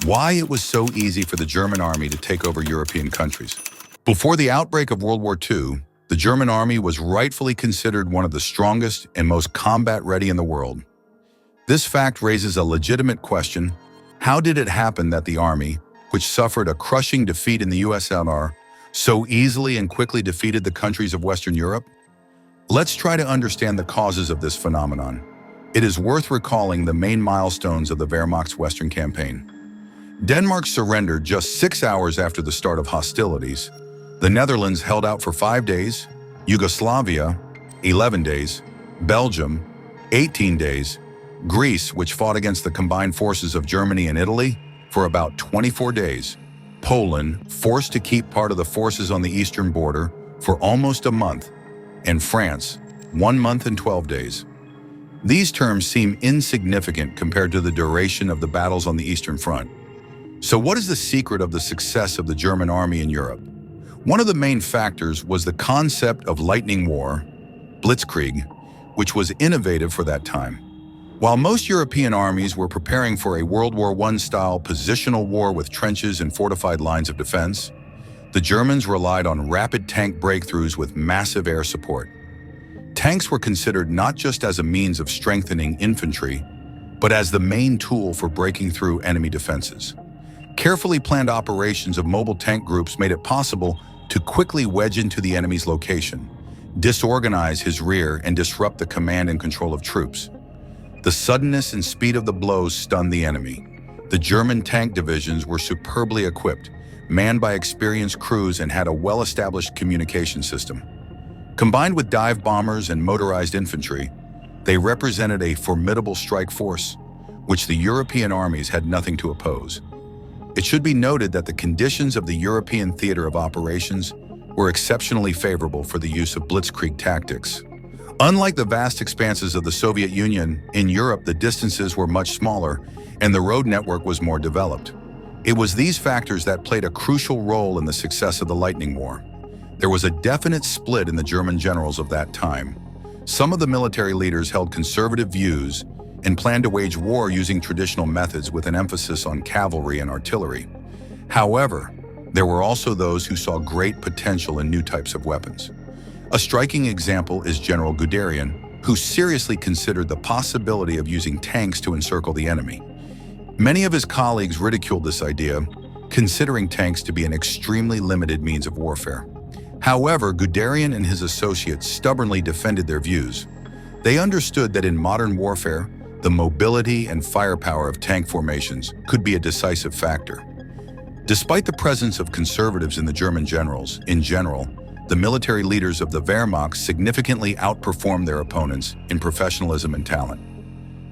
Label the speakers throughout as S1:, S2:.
S1: Why it was so easy for the German army to take over European countries. Before the outbreak of World War II, the German army was rightfully considered one of the strongest and most combat-ready in the world. This fact raises a legitimate question: how did it happen that the army, which suffered a crushing defeat in the USSR, so easily and quickly defeated the countries of Western Europe? Let's try to understand the causes of this phenomenon. It is worth recalling the main milestones of the Wehrmacht's Western campaign. Denmark surrendered just 6 hours after the start of hostilities. The Netherlands held out for 5 days, Yugoslavia, 11 days, Belgium, 18 days, Greece, which fought against the combined forces of Germany and Italy, for about 24 days, Poland, forced to keep part of the forces on the eastern border for almost a month, and France, 1 month and 12 days. These terms seem insignificant compared to the duration of the battles on the Eastern Front. So what is the secret of the success of the German army in Europe? One of the main factors was the concept of lightning war, Blitzkrieg, which was innovative for that time. While most European armies were preparing for a World War I-style positional war with trenches and fortified lines of defense, the Germans relied on rapid tank breakthroughs with massive air support. Tanks were considered not just as a means of strengthening infantry, but as the main tool for breaking through enemy defenses. Carefully planned operations of mobile tank groups made it possible to quickly wedge into the enemy's location, disorganize his rear, and disrupt the command and control of troops. The suddenness and speed of the blows stunned the enemy. The German tank divisions were superbly equipped, manned by experienced crews, and had a well-established communication system. Combined with dive bombers and motorized infantry, they represented a formidable strike force, which the European armies had nothing to oppose. It should be noted that the conditions of the European theater of operations were exceptionally favorable for the use of Blitzkrieg tactics. Unlike the vast expanses of the Soviet Union, in Europe the distances were much smaller and the road network was more developed. It was these factors that played a crucial role in the success of the Lightning War. There was a definite split in the German generals of that time. Some of the military leaders held conservative views and planned to wage war using traditional methods with an emphasis on cavalry and artillery. However, there were also those who saw great potential in new types of weapons. A striking example is General Guderian, who seriously considered the possibility of using tanks to encircle the enemy. Many of his colleagues ridiculed this idea, considering tanks to be an extremely limited means of warfare. However, Guderian and his associates stubbornly defended their views. They understood that in modern warfare, the mobility and firepower of tank formations could be a decisive factor. Despite the presence of conservatives in the German generals, in general, the military leaders of the Wehrmacht significantly outperformed their opponents in professionalism and talent.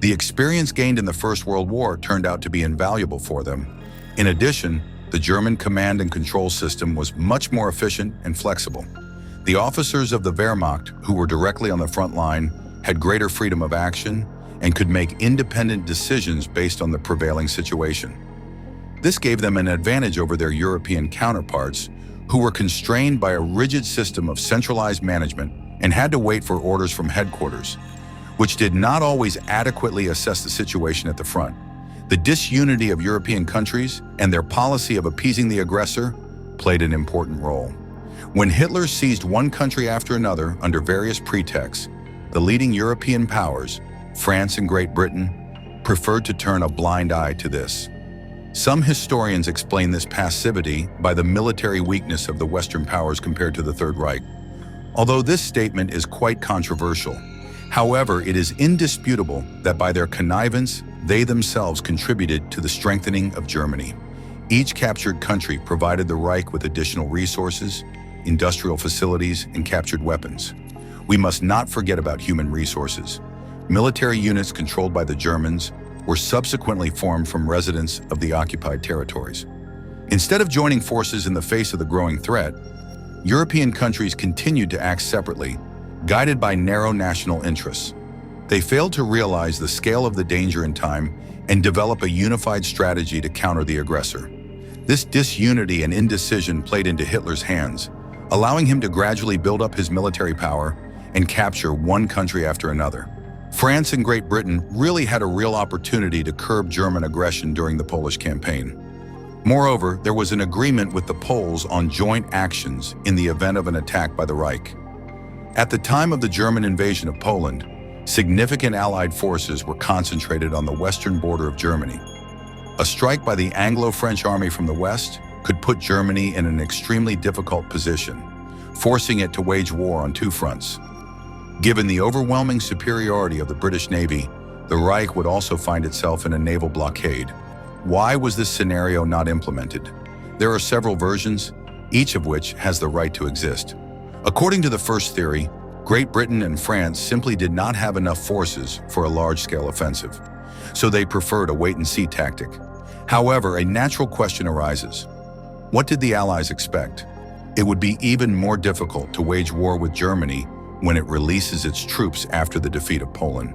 S1: The experience gained in the First World War turned out to be invaluable for them. In addition, the German command and control system was much more efficient and flexible. The officers of the Wehrmacht, who were directly on the front line, had greater freedom of action and could make independent decisions based on the prevailing situation. This gave them an advantage over their European counterparts, who were constrained by a rigid system of centralized management and had to wait for orders from headquarters, which did not always adequately assess the situation at the front. The disunity of European countries and their policy of appeasing the aggressor played an important role. When Hitler seized one country after another under various pretexts, the leading European powers, France and Great Britain, preferred to turn a blind eye to this. Some historians explain this passivity by the military weakness of the Western powers compared to the Third Reich. Although this statement is quite controversial, however, it is indisputable that by their connivance, they themselves contributed to the strengthening of Germany. Each captured country provided the Reich with additional resources, industrial facilities, and captured weapons. We must not forget about human resources. Military units controlled by the Germans were subsequently formed from residents of the occupied territories. Instead of joining forces in the face of the growing threat, European countries continued to act separately, guided by narrow national interests. They failed to realize the scale of the danger in time and develop a unified strategy to counter the aggressor. This disunity and indecision played into Hitler's hands, allowing him to gradually build up his military power and capture one country after another. France and Great Britain really had a real opportunity to curb German aggression during the Polish campaign. Moreover, there was an agreement with the Poles on joint actions in the event of an attack by the Reich. At the time of the German invasion of Poland, significant Allied forces were concentrated on the western border of Germany. A strike by the Anglo-French army from the west could put Germany in an extremely difficult position, forcing it to wage war on two fronts. Given the overwhelming superiority of the British Navy, the Reich would also find itself in a naval blockade. Why was this scenario not implemented? There are several versions, each of which has the right to exist. According to the first theory, Great Britain and France simply did not have enough forces for a large-scale offensive, so they preferred a wait-and-see tactic. However, a natural question arises. What did the Allies expect? It would be even more difficult to wage war with Germany when it releases its troops after the defeat of Poland.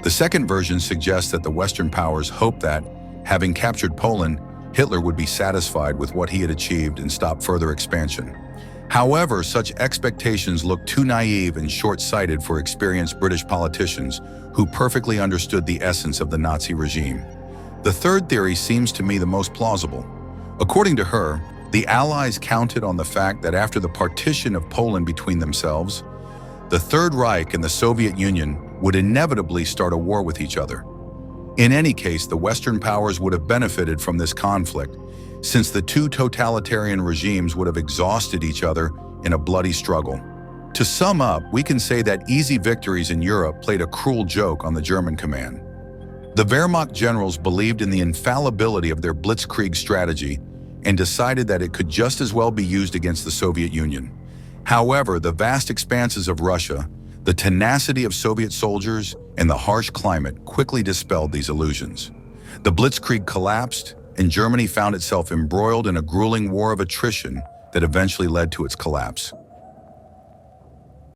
S1: The second version suggests that the Western powers hoped that, having captured Poland, Hitler would be satisfied with what he had achieved and stop further expansion. However, such expectations looked too naive and short-sighted for experienced British politicians who perfectly understood the essence of the Nazi regime. The third theory seems to me the most plausible. According to her, the Allies counted on the fact that after the partition of Poland between themselves, the Third Reich and the Soviet Union would inevitably start a war with each other. In any case, the Western powers would have benefited from this conflict, since the two totalitarian regimes would have exhausted each other in a bloody struggle. To sum up, we can say that easy victories in Europe played a cruel joke on the German command. The Wehrmacht generals believed in the infallibility of their Blitzkrieg strategy and decided that it could just as well be used against the Soviet Union. However, the vast expanses of Russia, the tenacity of Soviet soldiers, and the harsh climate quickly dispelled these illusions. The Blitzkrieg collapsed, and Germany found itself embroiled in a grueling war of attrition that eventually led to its collapse.